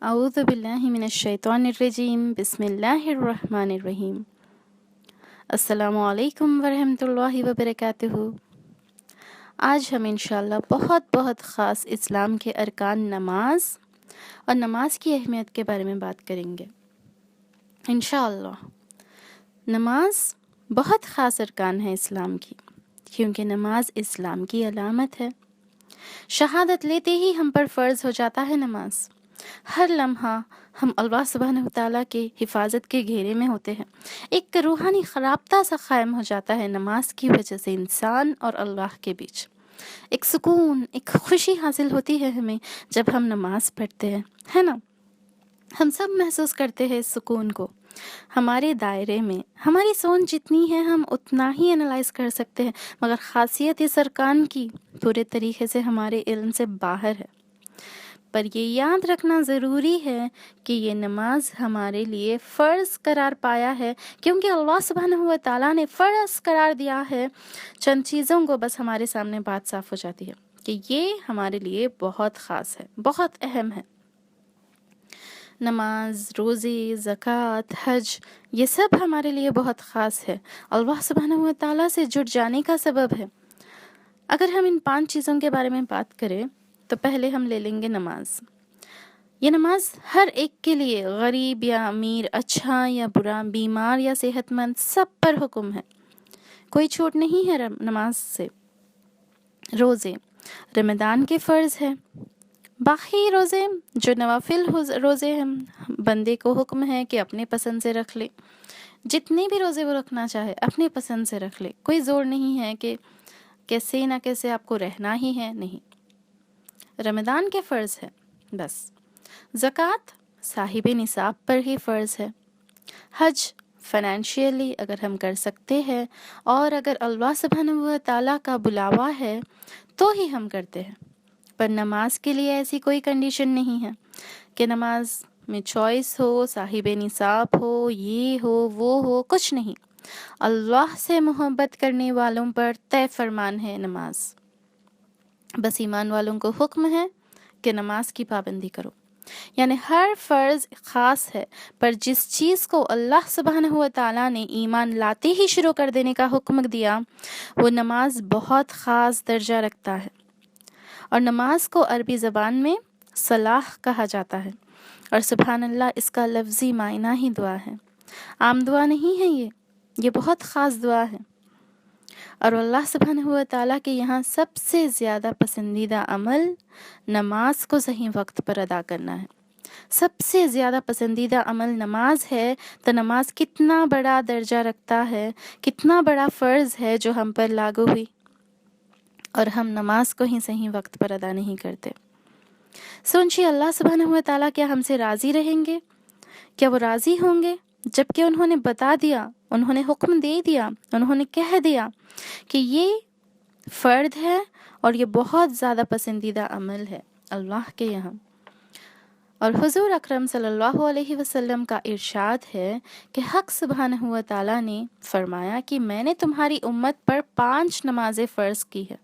اعوذ باللہ من الشیطان الرجیم بسم اللہ الرحمن الرحیم۔ السلام علیکم ورحمۃ اللہ وبرکاتہ۔ آج ہم انشاءاللہ بہت خاص اسلام کے ارکان نماز اور نماز کی اہمیت کے بارے میں بات کریں گے انشاءاللہ۔ نماز بہت خاص ارکان ہے اسلام کی، کیونکہ نماز اسلام کی علامت ہے۔ شہادت لیتے ہی ہم پر فرض ہو جاتا ہے نماز۔ ہر لمحہ ہم اللہ سبحانہ وتعالیٰ کے حفاظت کے گھیرے میں ہوتے ہیں۔ ایک روحانی رابطہ سا قائم ہو جاتا ہے نماز کی وجہ سے انسان اور اللہ کے بیچ۔ ایک سکون، ایک خوشی حاصل ہوتی ہے ہمیں جب ہم نماز پڑھتے ہیں، ہے نا؟ ہم سب محسوس کرتے ہیں اس سکون کو۔ ہمارے دائرے میں ہماری سوچ جتنی ہے ہم اتنا ہی انالائز کر سکتے ہیں، مگر خاصیت اس ارکان کی پورے طریقے سے ہمارے علم سے باہر ہے۔ پر یہ یاد رکھنا ضروری ہے کہ یہ نماز ہمارے لیے فرض قرار پایا ہے، کیونکہ اللہ سبحانہ و تعالیٰ نے فرض قرار دیا ہے چند چیزوں کو، بس ہمارے سامنے بات صاف ہو جاتی ہے کہ یہ ہمارے لیے بہت خاص ہے، بہت اہم ہے۔ نماز، روزے، زکوٰۃ، حج، یہ سب ہمارے لیے بہت خاص ہے، اللہ سبحانہ و تعالیٰ سے جڑ جانے کا سبب ہے۔ اگر ہم ان 5 چیزوں کے بارے میں بات کریں تو پہلے ہم لے لیں گے نماز۔ یہ نماز ہر ایک کے لیے، غریب یا امیر، اچھا یا برا، بیمار یا صحت مند، سب پر حکم ہے، کوئی چھوٹ نہیں ہے نماز سے۔ روزے رمضان کے فرض ہے، باقی روزے جو نوافل روزے ہیں بندے کو حکم ہے کہ اپنے پسند سے رکھ لے، جتنے بھی روزے وہ رکھنا چاہے اپنے پسند سے رکھ لے، کوئی زور نہیں ہے کہ کیسے نہ کیسے آپ کو رہنا ہی ہے، نہیں، رمضان کے فرض ہے بس۔ زکوٰۃ صاحب نصاب پر ہی فرض ہے۔ حج فائنینشیلی اگر ہم کر سکتے ہیں اور اگر اللہ سبحانہ و تعالیٰ کا بلاوا ہے تو ہی ہم کرتے ہیں، پر نماز کے لیے ایسی کوئی کنڈیشن نہیں ہے کہ نماز میں چوائس ہو، صاحب نصاب ہو، یہ ہو وہ ہو، کچھ نہیں۔ اللہ سے محبت کرنے والوں پر طے فرمان ہے نماز، بس ایمان والوں کو حکم ہے کہ نماز کی پابندی کرو۔ یعنی ہر فرض خاص ہے، پر جس چیز کو اللہ سبحانہ و تعالیٰ نے ایمان لاتے ہی شروع کر دینے کا حکم دیا وہ نماز بہت خاص درجہ رکھتا ہے، اور نماز کو عربی زبان میں صلاح کہا جاتا ہے، اور سبحان اللہ اس کا لفظی معنی ہی دعا ہے، عام دعا نہیں ہے، یہ بہت خاص دعا ہے۔ اور اللہ سبحانہ و تعالیٰ کے یہاں سب سے زیادہ پسندیدہ عمل نماز کو صحیح وقت پر ادا کرنا ہے۔ سب سے زیادہ پسندیدہ عمل نماز ہے، تو نماز کتنا بڑا درجہ رکھتا ہے، کتنا بڑا فرض ہے جو ہم پر لاگو ہوئی، اور ہم نماز کو ہی صحیح وقت پر ادا نہیں کرتے۔ سوچیے اللہ سبحانہ و تعالیٰ کیا ہم سے راضی رہیں گے؟ کیا وہ راضی ہوں گے جبکہ انہوں نے بتا دیا، انہوں نے حکم دے دیا، انہوں نے کہہ دیا کہ یہ فرض ہے اور یہ بہت زیادہ پسندیدہ عمل ہے اللہ کے یہاں۔ اور حضور اکرم صلی اللہ علیہ وسلم کا ارشاد ہے کہ حق سبحانہ و تعالیٰ نے فرمایا کہ میں نے تمہاری امت پر 5 نمازیں فرض کی ہے،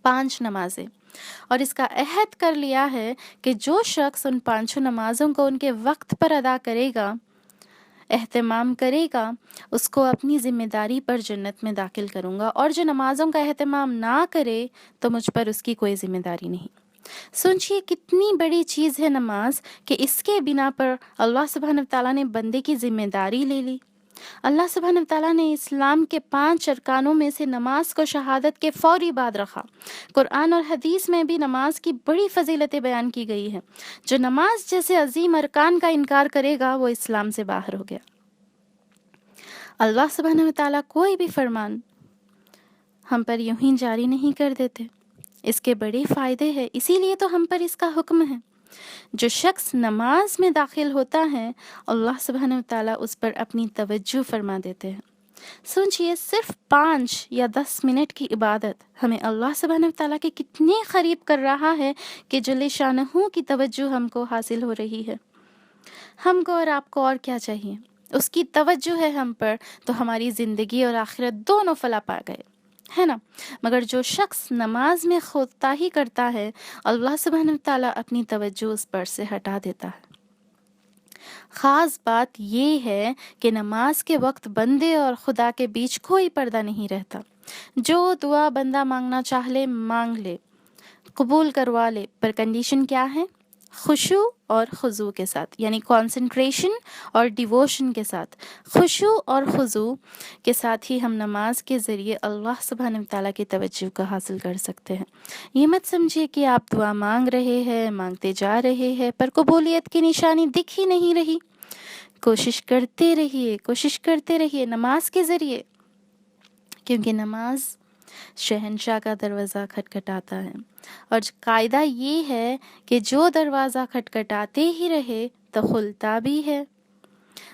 5 نمازیں، اور اس کا عہد کر لیا ہے کہ جو شخص ان 5 نمازوں کو ان کے وقت پر ادا کرے گا، اہتمام کرے گا، اس کو اپنی ذمہ داری پر جنت میں داخل کروں گا، اور جو نمازوں کا اہتمام نہ کرے تو مجھ پر اس کی کوئی ذمہ داری نہیں۔ سوچیے کتنی بڑی چیز ہے نماز کہ اس کے بنا پر اللہ سبحانہ وتعالیٰ نے بندے کی ذمہ داری لے لی۔ اللہ سبحانہ وتعالیٰ نے اسلام کے 5 ارکانوں میں سے نماز کو شہادت کے فوری بعد رکھا۔ قرآن اور حدیث میں بھی نماز کی بڑی فضیلتیں بیان کی گئی ہیں۔ جو نماز جیسے عظیم ارکان کا انکار کرے گا وہ اسلام سے باہر ہو گیا۔ اللہ سبحانہ وتعالیٰ کوئی بھی فرمان ہم پر یوں ہی جاری نہیں کر دیتے، اس کے بڑے فائدے ہیں، اسی لیے تو ہم پر اس کا حکم ہے۔ جو شخص نماز میں داخل ہوتا ہے اللہ سبحانہ وتعالیٰ اس پر اپنی توجہ فرما دیتے ہیں۔ سوچئے صرف 5 یا 10 منٹ کی عبادت ہمیں اللہ سبحانہ وتعالیٰ کے کتنے قریب کر رہا ہے کہ جل شانہ کی توجہ ہم کو حاصل ہو رہی ہے۔ ہم کو اور آپ کو اور کیا چاہیے؟ اس کی توجہ ہے ہم پر، تو ہماری زندگی اور آخرت دونوں فلاح پا گئے۔ ہے نا. مگر جو شخص نماز میں کوتاہی کرتا ہے اللہ سبحانہ وتعالیٰ اپنی توجہ اس پر سے ہٹا دیتا ہے. خاص بات یہ ہے کہ نماز کے وقت بندے اور خدا کے بیچ کوئی پردہ نہیں رہتا. جو دعا بندہ مانگنا چاہ لے مانگ لے، قبول کروا لے، پر کنڈیشن کیا ہے؟ خشوع اور خضوع کے ساتھ، یعنی کانسنٹریشن اور ڈیووشن کے ساتھ. خشوع اور خضوع کے ساتھ ہی ہم نماز کے ذریعے اللہ سبحانہ وتعالیٰ کی توجہ کا حاصل کر سکتے ہیں. یہ مت سمجھیے کہ آپ دعا مانگ رہے ہیں، مانگتے جا رہے ہیں، پر قبولیت کی نشانی دکھ ہی نہیں رہی. کوشش کرتے رہیے نماز کے ذریعے، کیونکہ نماز شہنشاہ کا دروازہ کھٹکھٹاتا ہے، اور قاعدہ یہ ہے کہ جو دروازہ کھٹکھٹاتے ہی رہے تو کھلتا بھی ہے.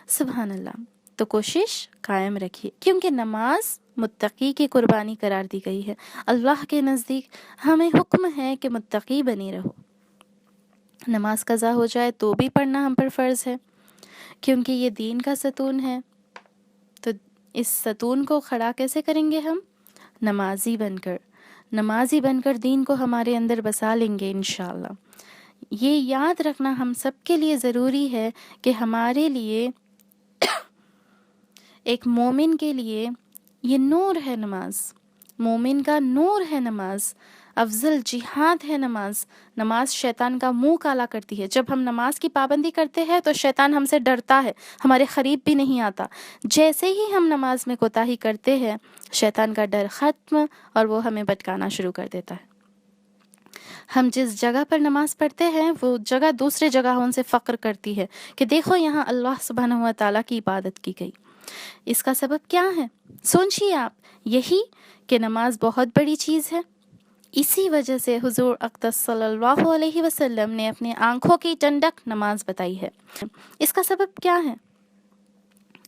سبحان اللہ. تو کوشش قائم رکھیے، کیونکہ نماز متقی کی قربانی قرار دی گئی ہے. اللہ کے نزدیک ہمیں حکم ہے کہ متقی بنی رہو. نماز قضا ہو جائے تو بھی پڑھنا ہم پر فرض ہے، کیونکہ یہ دین کا ستون ہے. تو اس ستون کو کھڑا کیسے کریں گے ہم؟ نمازی بن کر دین کو ہمارے اندر بسا لیں گے انشاءاللہ. یہ یاد رکھنا ہم سب کے لیے ضروری ہے کہ ہمارے لیے، ایک مومن کے لیے یہ نور ہے نماز. مومن کا نور ہے نماز، افضل جہاد ہے نماز. نماز شیطان کا منہ کالا کرتی ہے. جب ہم نماز کی پابندی کرتے ہیں تو شیطان ہم سے ڈرتا ہے، ہمارے قریب بھی نہیں آتا. جیسے ہی ہم نماز میں کوتاہی کرتے ہیں شیطان کا ڈر ختم، اور وہ ہمیں بھٹکانا شروع کر دیتا ہے. ہم جس جگہ پر نماز پڑھتے ہیں وہ جگہ دوسرے جگہوں سے فخر کرتی ہے کہ دیکھو یہاں اللہ سبحانہ و تعالیٰ کی عبادت کی گئی. اس کا سبب کیا ہے؟ سوچیے آپ. یہی کہ نماز بہت بڑی چیز ہے. اسی وجہ سے حضور اقدس صلی اللہ علیہ وسلم نے اپنے آنکھوں کی ٹھنڈک نماز بتائی ہے. اس کا سبب کیا ہے؟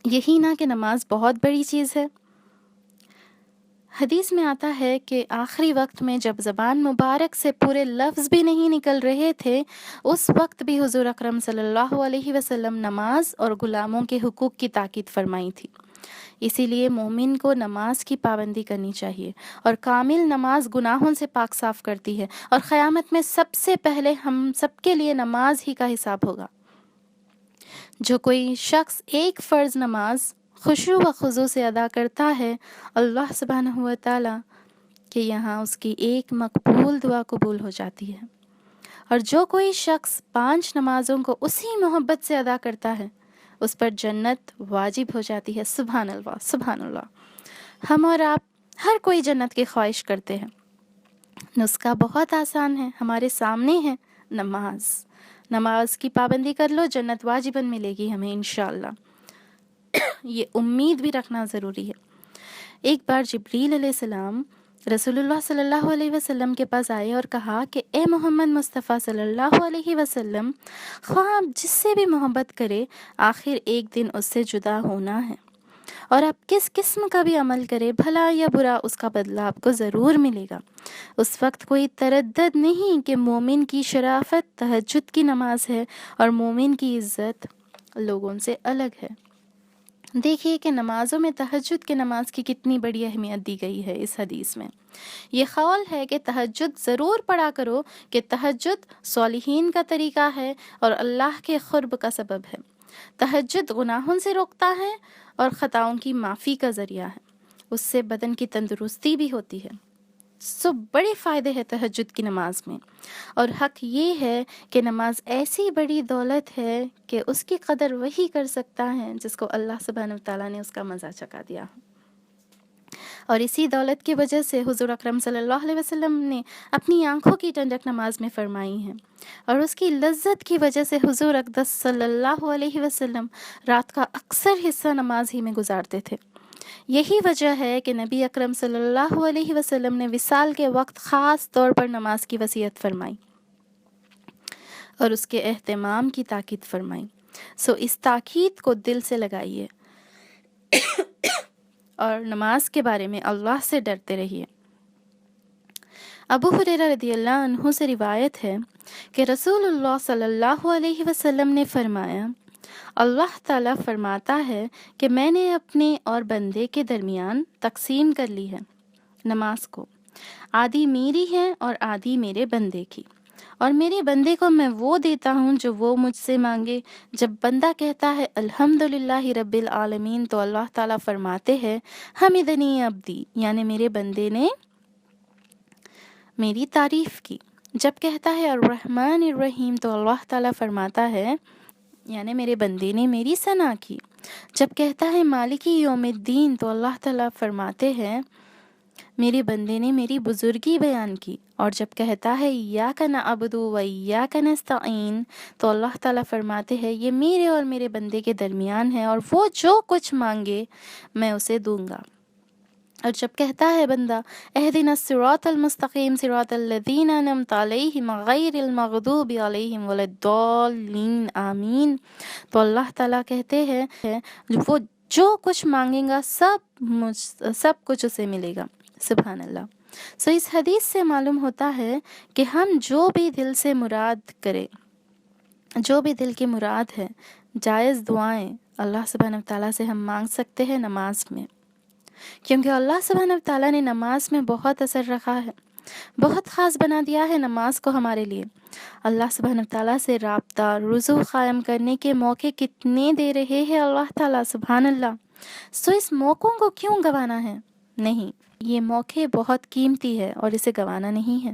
یہی نہ کہ نماز بہت بڑی چیز ہے. حدیث میں آتا ہے کہ آخری وقت میں جب زبان مبارک سے پورے لفظ بھی نہیں نکل رہے تھے، اس وقت بھی حضور اکرم صلی اللہ علیہ وسلم نماز اور غلاموں کے حقوق کی تاکید فرمائی تھی. اسی لیے مومن کو نماز کی پابندی کرنی چاہیے، اور کامل نماز گناہوں سے پاک صاف کرتی ہے، اور قیامت میں سب سے پہلے ہم سب کے لیے نماز ہی کا حساب ہوگا. جو کوئی شخص ایک فرض نماز خشوع و خضوع سے ادا کرتا ہے، اللہ سبحانہ و تعالیٰ کے یہاں اس کی ایک مقبول دعا قبول ہو جاتی ہے. اور جو کوئی شخص 5 نمازوں کو اسی محبت سے ادا کرتا ہے، اس پر جنت واجب ہو جاتی ہے. سبحان اللہ، سبحان اللہ. ہم اور آپ ہر کوئی جنت کی خواہش کرتے ہیں. نسخہ بہت آسان ہے، ہمارے سامنے ہے. نماز کی پابندی کر لو، جنت واجباً ملے گی ہمیں انشاءاللہ. یہ امید بھی رکھنا ضروری ہے. ایک بار جبریل علیہ السلام رسول اللہ صلی اللہ علیہ وسلم کے پاس آئے اور کہا کہ اے محمد مصطفیٰ صلی اللہ علیہ وسلم، خواہ آپ جس سے بھی محبت کرے، آخر ایک دن اس سے جدا ہونا ہے، اور آپ کس قسم کا بھی عمل کرے، بھلا یا برا، اس کا بدلہ آپ کو ضرور ملے گا. اس وقت کوئی تردد نہیں کہ مومن کی شرافت تہجد کی نماز ہے، اور مومن کی عزت لوگوں سے الگ ہے. دیکھیے کہ نمازوں میں تہجد کی نماز کی کتنی بڑی اہمیت دی گئی ہے اس حدیث میں. یہ قول ہے کہ تہجد ضرور پڑھا کرو، کہ تہجد صالحین کا طریقہ ہے اور اللہ کے قرب کا سبب ہے. تہجد گناہوں سے روکتا ہے اور خطاؤں کی معافی کا ذریعہ ہے. اس سے بدن کی تندرستی بھی ہوتی ہے. بڑے فائدے ہیں تہجد کی نماز میں. اور حق یہ ہے کہ نماز ایسی بڑی دولت ہے کہ اس کی قدر وہی کر سکتا ہے جس کو اللہ سبحانہ وتعالیٰ نے اس کا مزہ چکھا دیا. اور اسی دولت کی وجہ سے حضور اکرم صلی اللہ علیہ وسلم نے اپنی آنکھوں کی ٹھنڈک نماز میں فرمائی ہے، اور اس کی لذت کی وجہ سے حضور اقدس صلی اللہ علیہ وسلم رات کا اکثر حصہ نماز ہی میں گزارتے تھے. یہی وجہ ہے کہ نبی اکرم صلی اللہ علیہ وسلم نے وصال کے وقت خاص طور پر نماز کی وصیت فرمائی اور اس کے اہتمام کی تاکید فرمائی. اس تاکید کو دل سے لگائیے اور نماز کے بارے میں اللہ سے ڈرتے رہیے. ابو ہریرہ رضی اللہ عنہ سے روایت ہے کہ رسول اللہ صلی اللہ علیہ وسلم نے فرمایا، اللہ تعالیٰ فرماتا ہے کہ میں نے اپنے اور بندے کے درمیان تقسیم کر لی ہے، نماز کو، آدھی میری ہے اور آدھی میرے بندے کی، اور میرے بندے کو میں وہ دیتا ہوں جو وہ مجھ سے مانگے۔ جب بندہ کہتا ہے الحمدللہ رب العالمین تو اللہ تعالیٰ فرماتے ہیں حمدنی عبدی، یعنی میرے بندے نے میری تعریف کی۔ جب کہتا ہے الرحمن الرحیم تو اللہ تعالیٰ فرماتا ہے یعنی میرے بندے نے میری ثنا کی۔ جب کہتا ہے مالکی یوم الدین تو اللہ تعالیٰ فرماتے ہیں میرے بندے نے میری بزرگی بیان کی۔ اور جب کہتا ہے ایاک نعبد و ایاک نستعین تو اللہ تعالیٰ فرماتے ہیں یہ میرے اور میرے بندے کے درمیان ہے، اور وہ جو کچھ مانگے میں اسے دوں گا۔ اور جب کہتا ہے بندہ اہدنا الصراط المستقیم صراط الذین انعمت علیہم غیر المغضوب علیہم ولا الضالین آمین تو اللہ تعالیٰ کہتے ہیں وہ جو کچھ مانگے گا سب کچھ اسے ملے گا۔ سبحان اللہ۔ اس حدیث سے معلوم ہوتا ہے کہ ہم جو بھی دل سے مراد کرے، جو بھی دل کی مراد ہے، جائز دعائیں اللہ سبحانہ وتعالیٰ سے ہم مانگ سکتے ہیں نماز میں، کیونکہ اللہ سبحانہ وتعالیٰ نے نماز میں بہت اثر رکھا ہے، بہت خاص بنا دیا ہے نماز کو ہمارے لیے۔ اللہ سبحانہ وتعالیٰ سے رابطہ، رجوع قائم کرنے کے موقع کتنے دے رہے ہیں اللہ تعالیٰ، سبحان اللہ۔ اس موقعوں کو کیوں گنوانا ہے؟ نہیں، یہ موقع بہت قیمتی ہے اور اسے گنوانا نہیں ہے۔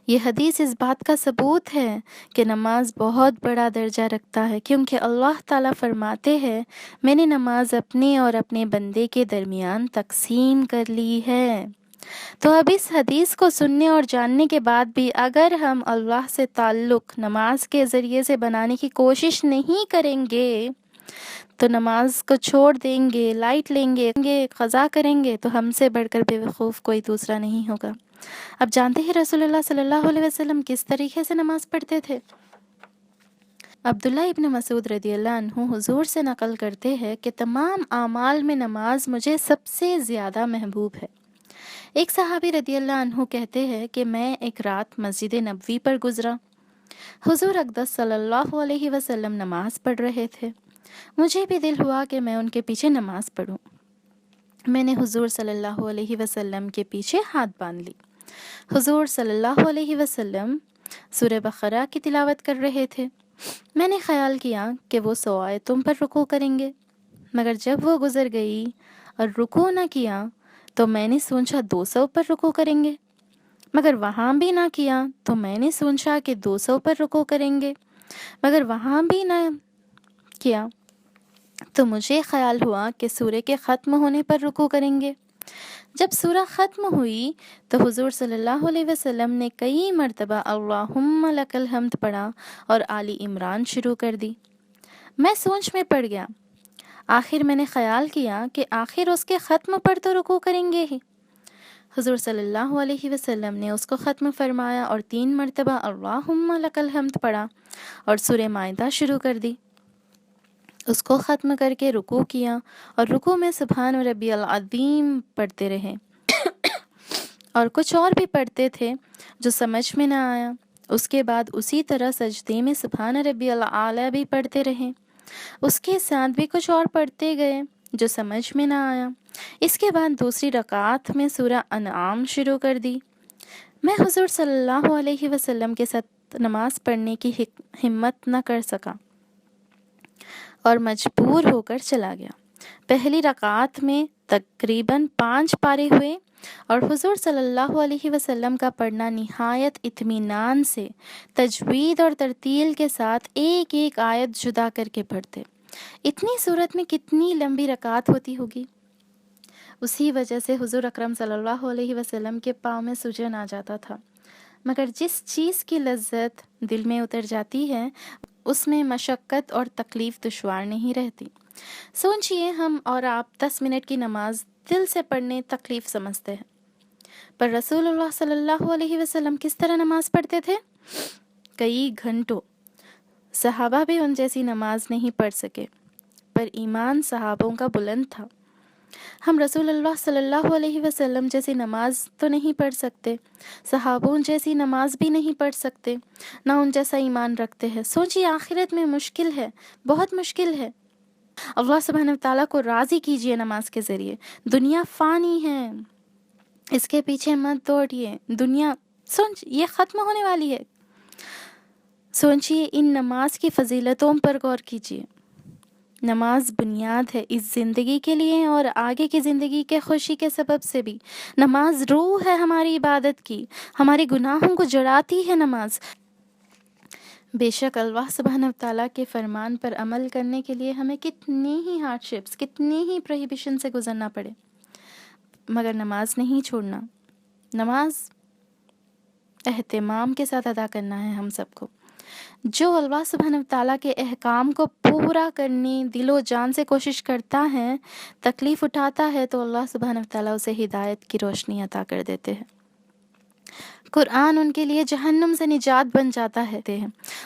یہ حدیث اس بات کا ثبوت ہے کہ نماز بہت بڑا درجہ رکھتا ہے، کیونکہ اللہ تعالیٰ فرماتے ہیں میں نے نماز اپنے اور اپنے بندے کے درمیان تقسیم کر لی ہے۔ تو اب اس حدیث کو سننے اور جاننے کے بعد بھی اگر ہم اللہ سے تعلق نماز کے ذریعے سے بنانے کی کوشش نہیں کریں گے، تو نماز کو چھوڑ دیں گے، لائٹ لیں گے، قضا کریں گے، تو ہم سے بڑھ کر بے وقوف کوئی دوسرا نہیں ہوگا۔ اب جانتے ہیں رسول اللہ صلی اللہ علیہ وسلم کس طریقے سے نماز پڑھتے تھے؟ عبداللہ ابن مسعود رضی اللہ عنہ حضور سے نقل کرتے ہیں کہ تمام اعمال میں نماز مجھے سب سے زیادہ محبوب ہے۔ ایک صحابی رضی اللہ عنہ کہتے ہیں کہ میں ایک رات مسجد نبوی پر گزرا، حضور اقدس صلی اللہ علیہ وسلم نماز پڑھ رہے تھے، مجھے بھی دل ہوا کہ میں ان کے پیچھے نماز پڑھوں۔ میں نے حضور صلی اللہ علیہ وسلم کے پیچھے ہاتھ باندھ لی۔ حضور صلی اللہ علیہ وسلم سورہ بقرہ کی تلاوت کر رہے تھے۔ میں نے خیال کیا کہ وہ 100 آیتوں پر رکوع کریں گے، مگر جب وہ گزر گئی اور رکوع نہ کیا تو میں نے سوچا 200 پر رکوع کریں گے، مگر وہاں بھی نہ کیا تو میں نے سوچا کہ 200 پر رکوع کریں گے، مگر وہاں بھی نہ کیا تو مجھے خیال ہوا کہ سورہ کے ختم ہونے پر رکوع کریں گے۔ جب سورہ ختم ہوئی تو حضور صلی اللہ علیہ وسلم نے کئی مرتبہ اللہم لک الحمد پڑھا اور آل عمران شروع کر دی۔ میں سوچ میں پڑ گیا، آخر میں نے خیال کیا کہ آخر اس کے ختم پر تو رکوع کریں گے ہی۔ حضور صلی اللہ علیہ وسلم نے اس کو ختم فرمایا اور 3 مرتبہ اللہم لک الحمد پڑھا اور سورہ مائدہ شروع کر دی۔ اس کو ختم کر کے رکوع کیا اور رکوع میں سبحان ربی العظیم پڑھتے رہے اور کچھ اور بھی پڑھتے تھے جو سمجھ میں نہ آیا۔ اس کے بعد اسی طرح سجدے میں سبحان ربی العالی بھی پڑھتے رہے، اس کے ساتھ بھی کچھ اور پڑھتے گئے جو سمجھ میں نہ آیا۔ اس کے بعد دوسری رکعت میں سورہ انعام شروع کر دی۔ میں حضور صلی اللہ علیہ وسلم کے ساتھ نماز پڑھنے کی ہمت نہ کر سکا اور مجبور ہو کر چلا گیا۔ پہلی رکعت میں تقریباً 5 پارے ہوئے اور حضور صلی اللہ علیہ وسلم کا پڑھنا نہایت اطمینان سے تجوید اور ترتیل کے ساتھ ایک ایک آیت جدا کر کے پڑھتے۔ اتنی صورت میں کتنی لمبی رکعت ہوتی ہوگی۔ اسی وجہ سے حضور اکرم صلی اللہ علیہ وسلم کے پاؤں میں سوجن آ جاتا تھا، مگر جس چیز کی لذت دل میں اتر جاتی ہے اس میں مشقت اور تکلیف دشوار نہیں رہتی۔ سوچئے ہم اور آپ 10 منٹ کی نماز دل سے پڑھنے تکلیف سمجھتے ہیں، پر رسول اللہ صلی اللہ علیہ وسلم کس طرح نماز پڑھتے تھے؟ کئی گھنٹوں۔ صحابہ بھی ان جیسی نماز نہیں پڑھ سکے، پر ایمان صحابوں کا بلند تھا۔ ہم رسول اللہ صلی اللہ علیہ وسلم جیسی نماز تو نہیں پڑھ سکتے، صحابوں جیسی نماز بھی نہیں پڑھ سکتے، نہ ان جیسا ایمان رکھتے ہیں۔ سوچیے آخرت میں مشکل ہے، بہت مشکل ہے۔ اللہ سبحانہ وتعالیٰ کو راضی کیجئے نماز کے ذریعے۔ دنیا فانی ہے، اس کے پیچھے مت دوڑیے، دنیا یہ ختم ہونے والی ہے۔ سوچیے ان نماز کی فضیلتوں پر غور کیجیے۔ نماز بنیاد ہے اس زندگی کے لیے اور آگے کی زندگی کے خوشی کے سبب سے بھی۔ نماز روح ہے ہماری عبادت کی، ہمارے گناہوں کو جڑاتی ہے نماز۔ بے شک اللہ سبحانہ وتعالیٰ کے فرمان پر عمل کرنے کے لیے ہمیں کتنی ہی ہارڈشپس، کتنی ہی پروہیبیشن سے گزرنا پڑے، مگر نماز نہیں چھوڑنا۔ نماز اہتمام کے ساتھ ادا کرنا ہے ہم سب کو۔ جو اللہ سبحانہ وتعالیٰ کے احکام کو پورا کرنے دل و جان سے کوشش کرتا ہے، تکلیف اٹھاتا ہے، تو اللہ سبحانہ وتعالیٰ اسے ہدایت کی روشنی عطا کر دیتے ہیں۔ قرآن ان کے لیے جہنم سے نجات بن جاتا ہے۔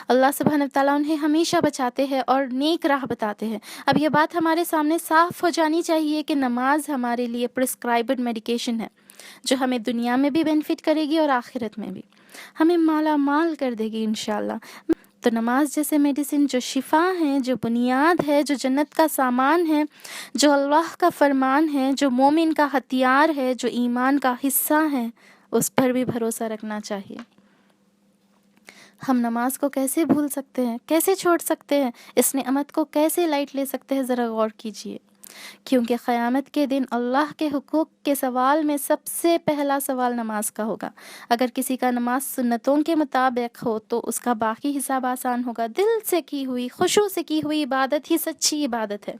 اللہ سبحانہ وتعالیٰ انہیں ہمیشہ بچاتے ہیں اور نیک راہ بتاتے ہیں۔ اب یہ بات ہمارے سامنے صاف ہو جانی چاہیے کہ نماز ہمارے لیے پرسکرائبڈ میڈیکیشن ہے، جو ہمیں دنیا میں بھی بینیفٹ کرے گی اور آخرت میں بھی ہمیں مالا مال کر دے گی انشاءاللہ۔ تو نماز جیسے میڈیسن جو شفا ہے، جو بنیاد ہے، جو جنت کا سامان ہے، جو اللہ کا فرمان ہے، جو مومن کا ہتھیار ہے، جو ایمان کا حصہ ہے، اس پر بھی بھروسہ رکھنا چاہیے۔ ہم نماز کو کیسے بھول سکتے ہیں، کیسے چھوڑ سکتے ہیں، اس نعمت کو کیسے لائٹ لے سکتے ہیں، ذرا غور کیجئے۔ کیونکہ قیامت کے دن اللہ کے حقوق کے سوال میں سب سے پہلا سوال نماز کا ہوگا۔ اگر کسی کا نماز سنتوں کے مطابق ہو تو اس کا باقی حساب آسان ہوگا۔ دل سے کی ہوئی، خشوع سے کی ہوئی عبادت ہی سچی عبادت ہے،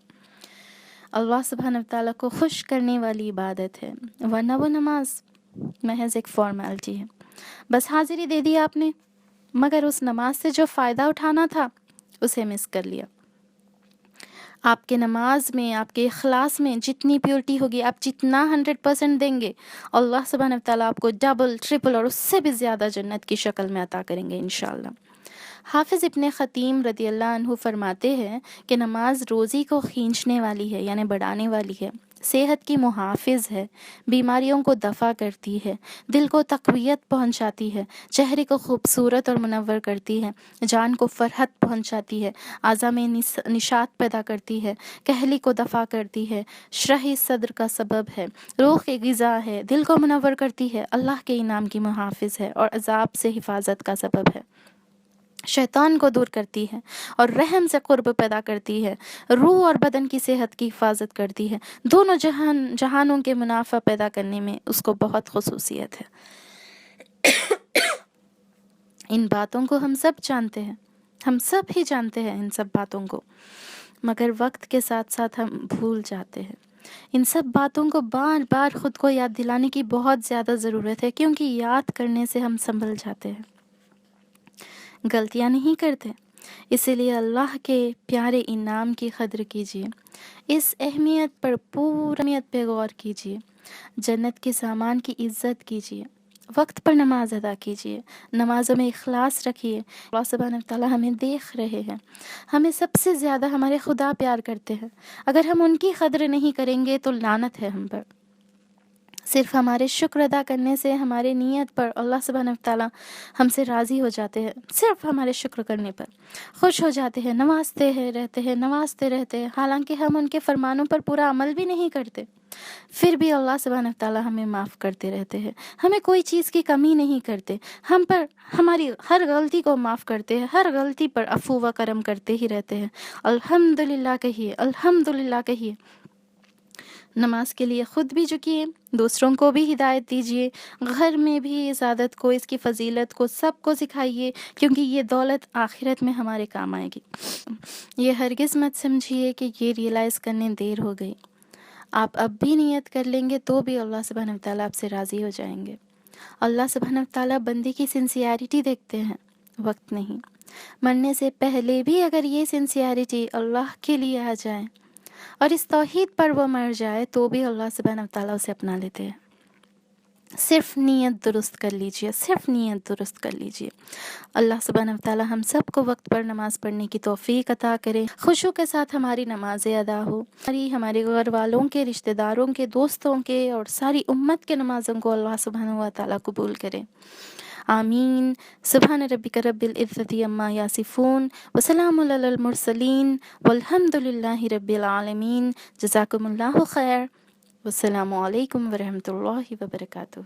اللہ سبحانہ وتعالیٰ کو خوش کرنے والی عبادت ہے، ورنہ وہ نماز محض ایک فارمیلٹی ہے، بس حاضری دے دی آپ نے، مگر اس نماز سے جو فائدہ اٹھانا تھا اسے مس کر لیا۔ آپ کے نماز میں، آپ کے اخلاص میں جتنی پیورٹی ہوگی، آپ جتنا 100% دیں گے، اللہ سبحانہ وتعالیٰ آپ کو ڈبل، ٹرپل اور اس سے بھی زیادہ جنت کی شکل میں عطا کریں گے انشاءاللہ۔ حافظ ابن خطیم رضی اللہ عنہ فرماتے ہیں کہ نماز روزی کو کھینچنے والی ہے، یعنی بڑھانے والی ہے، صحت کی محافظ ہے، بیماریوں کو دفع کرتی ہے، دل کو تقویت پہنچاتی ہے، چہرے کو خوبصورت اور منور کرتی ہے، جان کو فرحت پہنچاتی ہے، اعضاء میں نشاط پیدا کرتی ہے، کہلی کو دفع کرتی ہے، شرح صدر کا سبب ہے، روح کی غذا ہے، دل کو منور کرتی ہے، اللہ کے انعام کی محافظ ہے اور عذاب سے حفاظت کا سبب ہے، شیطان کو دور کرتی ہے اور رحم سے قرب پیدا کرتی ہے، روح اور بدن کی صحت کی حفاظت کرتی ہے، دونوں جہانوں کے منافع پیدا کرنے میں اس کو بہت خصوصیت ہے۔ ان باتوں کو ہم سب جانتے ہیں، ہم سب ہی جانتے ہیں ان سب باتوں کو، مگر وقت کے ساتھ ساتھ ہم بھول جاتے ہیں۔ ان سب باتوں کو بار بار خود کو یاد دلانے کی بہت زیادہ ضرورت ہے، کیونکہ یاد کرنے سے ہم سنبھل جاتے ہیں، غلطیاں نہیں کرتے۔ اسی لیے اللہ کے پیارے انعام کی قدر کیجیے، اس اہمیت پر اہمیت پہ غور کیجیے، جنت کے سامان کی عزت کیجیے، وقت پر نماز ادا کیجیے، نمازوں میں اخلاص رکھیے۔ اللہ سبحانہ وتعالیٰ ہمیں دیکھ رہے ہیں، ہمیں سب سے زیادہ ہمارے خدا پیار کرتے ہیں، اگر ہم ان کی قدر نہیں کریں گے تو لعنت ہے ہم پر۔ صرف ہمارے شکر ادا کرنے سے، ہمارے نیت پر اللہ سبحانہ وتعالیٰ ہم سے راضی ہو جاتے ہیں، صرف ہمارے شکر کرنے پر خوش ہو جاتے ہیں، نوازتے رہتے ہیں، حالانکہ ہم ان کے فرمانوں پر پورا عمل بھی نہیں کرتے، پھر بھی اللہ سبحانہ وتعالیٰ ہمیں معاف کرتے رہتے ہیں، ہمیں کوئی چیز کی کمی نہیں کرتے، ہم پر ہماری ہر غلطی کو معاف کرتے ہیں، ہر غلطی پر عفو و کرم کرتے ہی رہتے ہیں۔ الحمدللہ کہیے، الحمدللہ کہیے۔ نماز کے لیے خود بھی جھکیے، دوسروں کو بھی ہدایت دیجیے، گھر میں بھی اس عادت کو، اس کی فضیلت کو سب کو سکھائیے، کیونکہ یہ دولت آخرت میں ہمارے کام آئے گی۔ یہ ہرگز مت سمجھیے کہ یہ ریئلائز کرنے دیر ہو گئی، آپ اب بھی نیت کر لیں گے تو بھی اللہ سبحانہ وتعالیٰ آپ سے راضی ہو جائیں گے۔ اللہ سبحانہ وتعالیٰ بندے کی سنسیئرٹی دیکھتے ہیں، وقت نہیں۔ مرنے سے پہلے بھی اگر یہ سنسیئرٹی اللہ کے لیے آ جائے اور اس توحید پر وہ مر جائے تو بھی اللہ سبحانہ وتعالیٰ اسے اپنا لیتے ہیں۔ صرف نیت درست کر لیجئے، صرف نیت درست کر لیجئے۔ اللہ سبحانہ وتعالیٰ ہم سب کو وقت پر نماز پڑھنے کی توفیق عطا کرے، خشوع کے ساتھ ہماری نمازیں ادا ہو، ہمارے گھر والوں کے، رشتہ داروں کے، دوستوں کے اور ساری امت کے نمازوں کو اللہ سبحانہ وتعالیٰ قبول کرے، آمین۔ سبحان ربک رب العزت عما یصفون وسلام علی المرسلین والحمد للہ رب العالمین۔ جزاکم اللہ خیر۔ والسلام علیکم ورحمۃ اللہ وبرکاتہ.